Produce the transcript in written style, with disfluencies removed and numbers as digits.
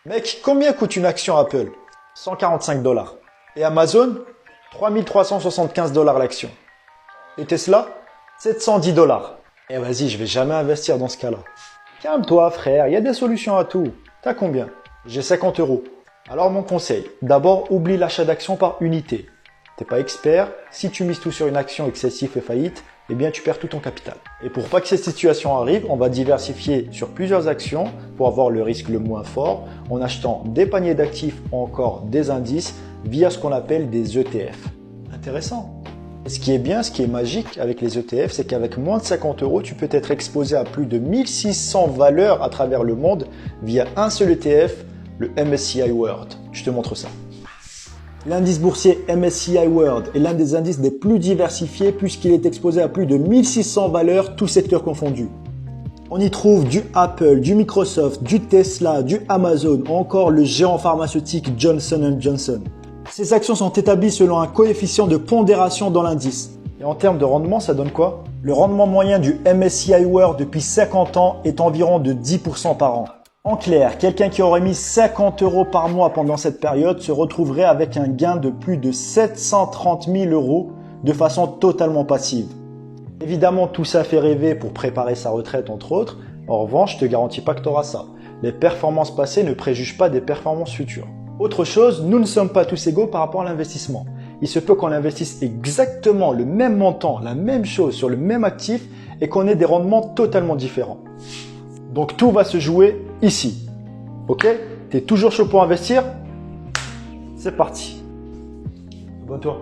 Mec, combien coûte une action Apple? 145 dollars. Et Amazon? 3375 dollars l'action. Et Tesla? 710 dollars. Eh vas-y, je vais jamais investir dans ce cas-là. Calme-toi frère, il y a des solutions à tout. T'as combien? J'ai 50 euros. Alors mon conseil, d'abord oublie l'achat d'actions par unité. T'es pas expert, si tu mises tout sur une action excessive et faillite, eh bien tu perds tout ton capital. Et pour pas que cette situation arrive, on va diversifier sur plusieurs actions pour avoir le risque le moins fort en achetant des paniers d'actifs ou encore des indices via ce qu'on appelle des ETF. Intéressant. Et ce qui est bien, ce qui est magique avec les ETF, c'est qu'avec moins de 50 euros, tu peux être exposé à plus de 1600 valeurs à travers le monde via un seul ETF, le MSCI World. Je te montre ça. L'indice boursier MSCI World est l'un des indices les plus diversifiés puisqu'il est exposé à plus de 1600 valeurs, tous secteurs confondus. On y trouve du Apple, du Microsoft, du Tesla, du Amazon ou encore le géant pharmaceutique Johnson & Johnson. Ces actions sont établies selon un coefficient de pondération dans l'indice. Et en termes de rendement, ça donne quoi? Le rendement moyen du MSCI World depuis 50 ans est environ de 10% par an. En clair, quelqu'un qui aurait mis 50 euros par mois pendant cette période se retrouverait avec un gain de plus de 730 000 euros de façon totalement passive. Évidemment, tout ça fait rêver pour préparer sa retraite entre autres. En revanche, je te garantis pas que tu auras ça. Les performances passées ne préjugent pas des performances futures. Autre chose, nous ne sommes pas tous égaux par rapport à l'investissement. Il se peut qu'on investisse exactement le même montant, la même chose sur le même actif et qu'on ait des rendements totalement différents. Donc tout va se jouer ici. Ok? T'es toujours chaud pour investir? C'est parti. Abonne-toi.